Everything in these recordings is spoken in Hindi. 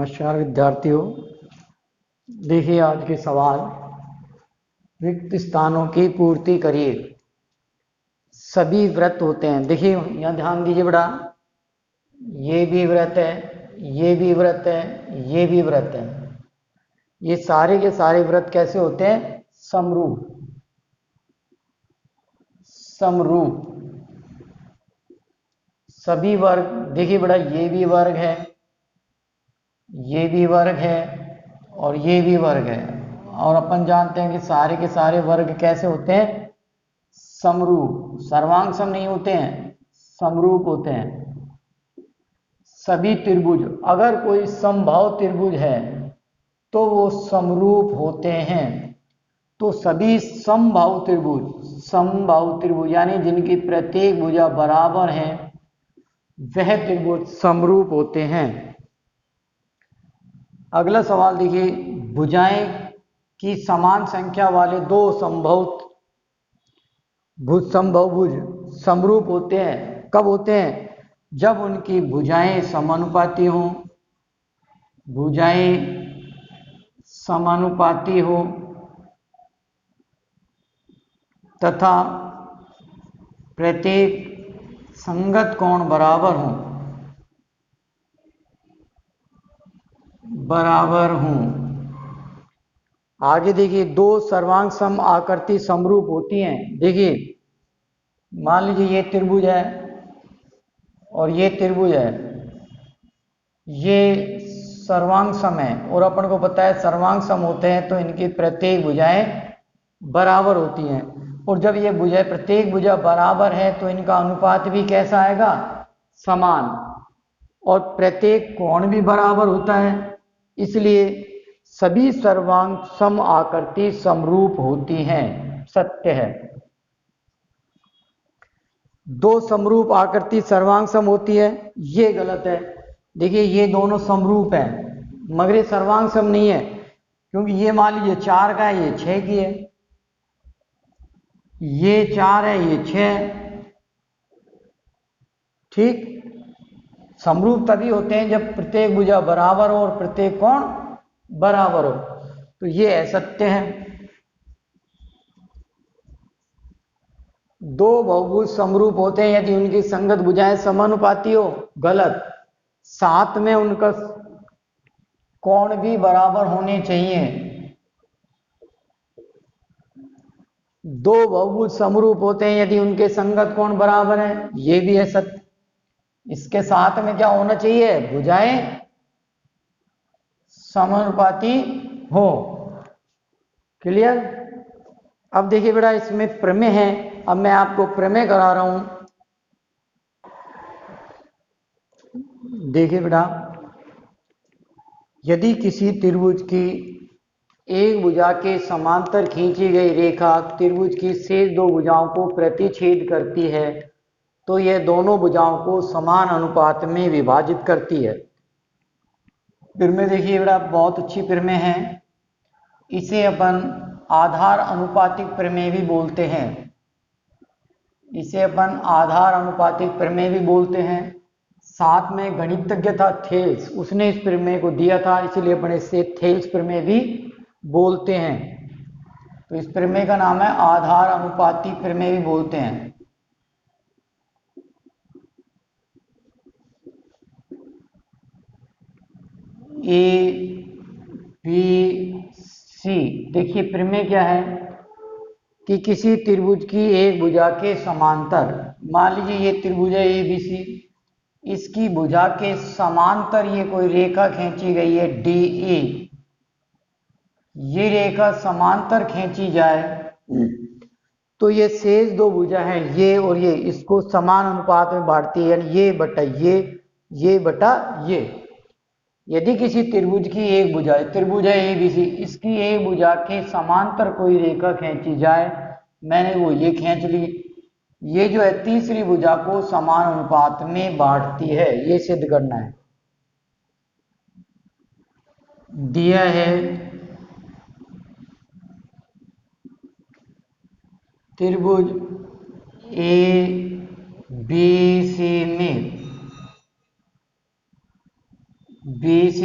नमस्कार विद्यार्थियों। देखिए आज के सवाल, रिक्त स्थानों की पूर्ति करिए। सभी व्रत होते हैं। देखिए यहाँ ध्यान दीजिए बेटा, ये भी व्रत है, ये भी व्रत है, ये भी व्रत है। ये सारे के सारे व्रत कैसे होते हैं? समरूप। समरूप सभी वर्ग। देखिए बेटा, ये भी वर्ग है, ये भी वर्ग है और ये भी वर्ग है। और अपन जानते हैं कि सारे के सारे वर्ग कैसे होते हैं? समरूप। सर्वांग सम नहीं होते हैं, समरूप होते हैं। सभी त्रिभुज, अगर कोई समबाहु त्रिभुज है तो वो समरूप होते हैं। तो सभी समबाहु त्रिभुज यानी जिनकी प्रत्येक भुजा बराबर है वह त्रिभुज समरूप होते हैं। अगला सवाल देखिए, भुजाएं की समान संख्या वाले दो समबाहुभुज समरूप होते हैं। कब होते हैं? जब उनकी भुजाएं समानुपाती हों। भुजाएं समानुपाती हो तथा प्रत्येक संगत कोण बराबर हों। आगे देखिए, दो सर्वांग सम आकृति समरूप होती हैं। देखिए मान लीजिए ये त्रिभुज है और ये त्रिभुज है, ये सर्वांग सम है और अपन को पता है सर्वांग सम होते हैं तो इनकी प्रत्येक भुजाएं बराबर होती हैं। और जब ये भुजाएं प्रत्येक भुजा बराबर है तो इनका अनुपात भी कैसा आएगा? समान। और प्रत्येक कोण भी बराबर होता है, इसलिए सभी सर्वांग सम आकृति समरूप होती हैं। सत्य है। दो समरूप आकृति सर्वांग सम होती है, ये गलत है। देखिए ये दोनों समरूप हैं मगर ये सर्वांग सम नहीं है, क्योंकि ये मान लीजिए 4 का है, ये 6 की है। ये 4 है, ये 6 है। ठीक, समरूप तभी होते हैं जब प्रत्येक भुजा बराबर हो और प्रत्येक कोण बराबर हो। तो ये असत्य है। दो बहुभुज समरूप होते हैं यदि उनकी संगत भुजाएं समानुपाती हो। गलत। साथ में उनका कोण भी बराबर होने चाहिए। दो बहुभुज समरूप होते हैं यदि उनके संगत कोण बराबर है, ये भी है सत्य। इसके साथ में क्या होना चाहिए? भुजाएं समानुपाती हो। क्लियर? अब देखिए बेटा, इसमें प्रमेय है। अब मैं आपको प्रमेय करा रहा हूं। देखिए बेटा, यदि किसी त्रिभुज की एक भुजा के समांतर खींची गई रेखा त्रिभुज की शेष दो भुजाओं को प्रतिच्छेद करती है तो यह दोनों भुजाओं को समान अनुपात में विभाजित करती है। प्रमेय देखिए बेटा, बहुत अच्छी प्रमेय है। इसे अपन आधार अनुपातिक प्रमेय भी बोलते हैं। इसे अपन आधार अनुपातिक प्रमेय भी बोलते हैं। साथ में गणितज्ञ था थेल्स, उसने इस प्रमेय को दिया था, इसलिए अपन इसे थेल्स प्रमेय भी बोलते हैं। तो इस प्रमेय का नाम है आधार अनुपातिक प्रमेय भी बोलते हैं। A B C. देखिए प्रमेय क्या है कि किसी त्रिभुज की एक भुजा के समांतर, मान लीजिए ये त्रिभुज है ABC, इसकी भुजा के समांतर ये कोई रेखा खींची गई है DE। ये रेखा समांतर खींची जाए तो ये शेष दो भुजा हैं ये और ये, इसको समान अनुपात में बांटती है, यानी ये बटा ये बटा ये। यदि किसी त्रिभुज की एक भुजा, त्रिभुज है ABC, इसकी एक भुजा के समांतर कोई रेखा खींची जाए, मैंने वो ये खींच ली, ये जो है तीसरी भुजा को समान अनुपात में बांटती है, ये सिद्ध करना है। दिया है त्रिभुज ABC में BC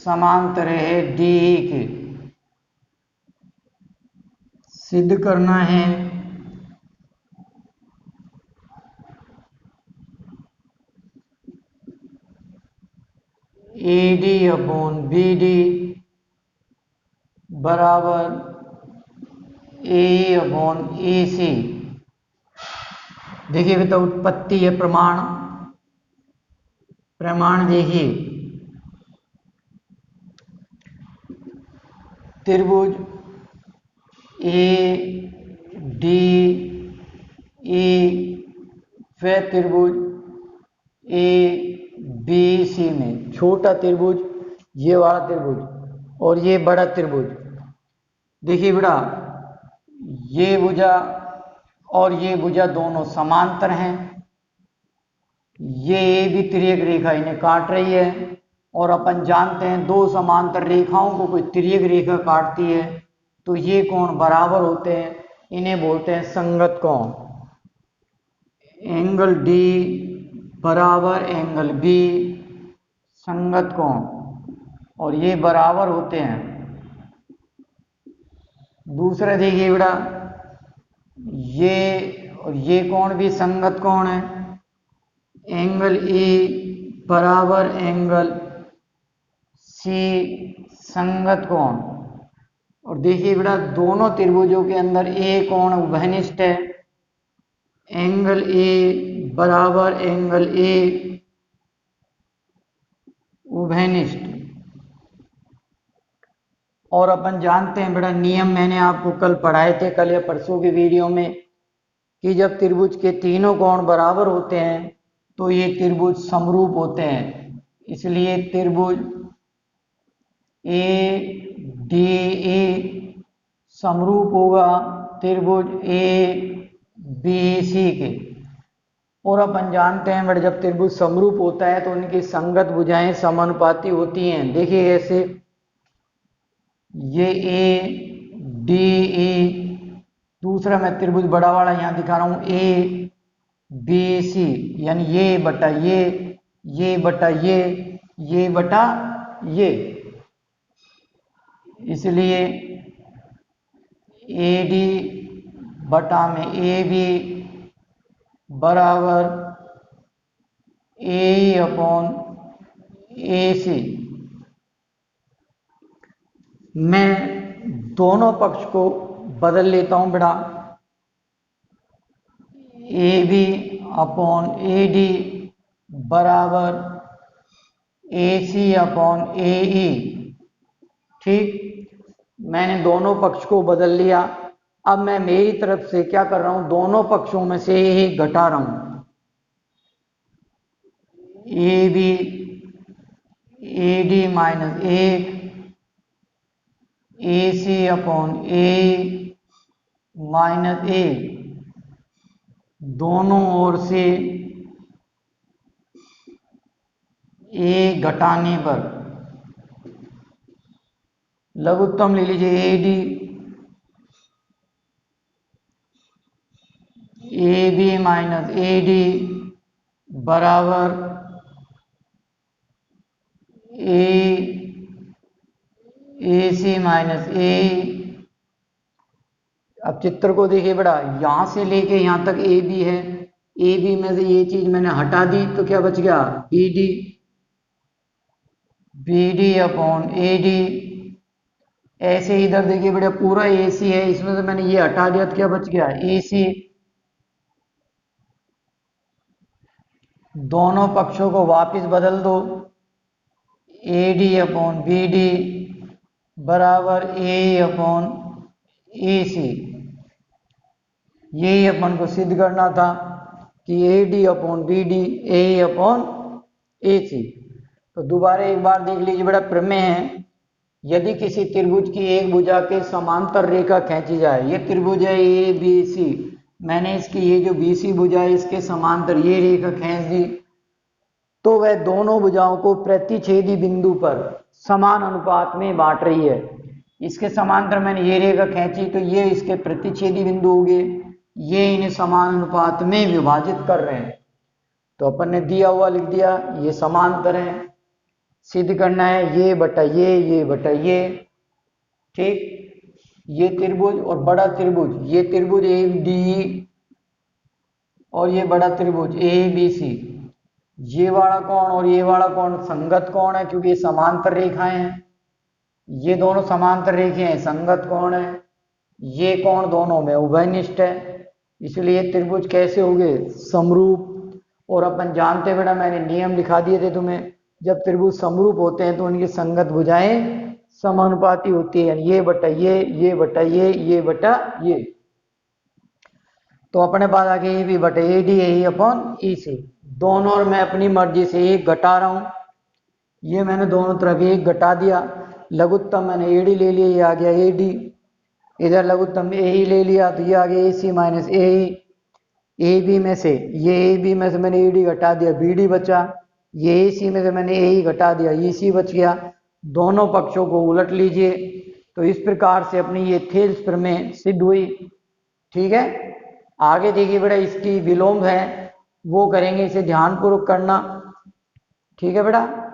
समांतर है DE के। सिद्ध करना है AD अपॉन BD बराबर AE अपॉन AC। देखिए बेटा उत्पत्ति है प्रमाण देखिए, त्रिभुज ADE व त्रिभुज ABC में छोटा त्रिभुज ये वाला त्रिभुज और ये बड़ा त्रिभुज, देखिए बेटा ये भुजा और ये भुजा दोनों समांतर हैं, ये भी तिर्यक रेखा इन्हें काट रही है और अपन जानते हैं दो समांतर रेखाओं को कोई तिर्यक रेखा काटती है तो ये कोण बराबर होते हैं, इन्हें बोलते हैं संगत कोण। एंगल D बराबर एंगल B संगत कोण और ये बराबर होते हैं। दूसरा देखिए बेटा ये और ये कोण भी संगत कोण है, एंगल E बराबर एंगल C संगत कोण। और देखिए बेटा दोनों त्रिभुजों के अंदर A कोण उभयनिष्ठ है, एंगल A बराबर एंगल A उभयनिष्ठ। और अपन जानते हैं बेटा नियम मैंने आपको कल पढ़ाए थे, कल या परसों की वीडियो में, कि जब त्रिभुज के तीनों कोण बराबर होते हैं तो ये त्रिभुज समरूप होते हैं। इसलिए त्रिभुज ADE समरूप होगा त्रिभुज ABC के। और अपन जानते हैं बट जब त्रिभुज समरूप होता है तो उनकी संगत भुजाएं समानुपाती होती हैं। देखिए ऐसे ये ADE, दूसरा मैं त्रिभुज बड़ा वाला यहाँ दिखा रहा हूँ ABC, यानी ये बटा ये बटा ये बटा ये। इसलिए AD बटा में AB बराबर AE अपॉन AC। मैं दोनों पक्ष को बदल लेता हूं बेटा, AB अपॉन AD बराबर AC अपॉन AE। ठीक, मैंने दोनों पक्ष को बदल लिया। अब मैं मेरी तरफ से क्या कर रहा हूं, दोनों पक्षों में से ही घटा रहा हूं। AB AD minus 1 AC upon AE minus 1, दोनों ओर से A घटाने पर लघुत्तम ले लीजिए AD, AB माइनस AD बराबर AC माइनस AE। अब चित्र को देखिए बेटा, यहां से लेके यहां तक AB है, AB में से ये चीज मैंने हटा दी तो क्या बच गया BD अपॉन AD। ऐसे इधर देखिए बेटा पूरा AC है, इसमें से मैंने ये हटा दिया तो क्या बच गया AC। दोनों पक्षों को वापस बदल दो, AD अपॉन BD बराबर AE अपॉन AC। यही अपन को सिद्ध करना था कि AD upon BD AE upon AC। तो दोबारा एक बार देख लीजिए बेटा, प्रमेय है, यदि किसी त्रिभुज की एक भुजा के समांतर रेखा खींची जाए, ये त्रिभुज है ABC, मैंने इसकी ये जो BC भुजा है इसके समांतर ये रेखा खींच दी, तो वह दोनों भुजाओं को प्रतिच्छेदी बिंदु पर समान अनुपात में बांट रही है। इसके समांतर मैंने ये रेखा खींची तो ये इसके प्रतिच्छेदी बिंदु हो गए, ये इन्हें समान अनुपात में विभाजित कर रहे हैं। तो अपन ने दिया हुआ लिख दिया, ये समांतर है, सिद्ध करना है ये बटा ये बटा ये, ठीक। ये त्रिभुज और बड़ा त्रिभुज, ये त्रिभुज ए डी और ये बड़ा त्रिभुज ए बी सी, ये वाला कोण और ये वाला कोण संगत कोण है क्योंकि ये समांतर रेखाएं हैं, ये दोनों समांतर रेखे हैं, संगत कोण है। ये कोण दोनों में उभयनिष्ठ है, इसलिए त्रिभुज कैसे हो गए, समरूप। और अपन जानते बेटा, मैंने नियम लिखा दिए थे तुम्हें, जब त्रिभुज समरूप होते हैं तो उनकी संगत भुजाएं समानुपाती होती है, ये बटा ये बटा ये बटा ये। तो अपने पास आगे ये भी बटे ए डी ए अपॉन ई सी, दोनों और मैं अपनी मर्जी से एक घटा रहा हूं, ये मैंने दोनों तरफ एक घटा दिया। लघुत्तम मैंने ए डी ले लिया, ये आ गया ए डी, इधर लघुत्तम ए ही ले लिया तो ये आ गया ए सी minus A E. A B में से, ये ए बी में से मैंने ए डी घटा दिया, बी डी बचा। ये ए सी में से मैंने ए ही घटा दिया, ई सी बच गया। दोनों पक्षों को उलट लीजिए, तो इस प्रकार से अपनी ये थेल्स प्रमेय सिद्ध हुई, ठीक है। आगे देखिए बेटा, इसकी विलोम है वो करेंगे, इसे ध्यानपूर्वक करना, ठीक है बेटा।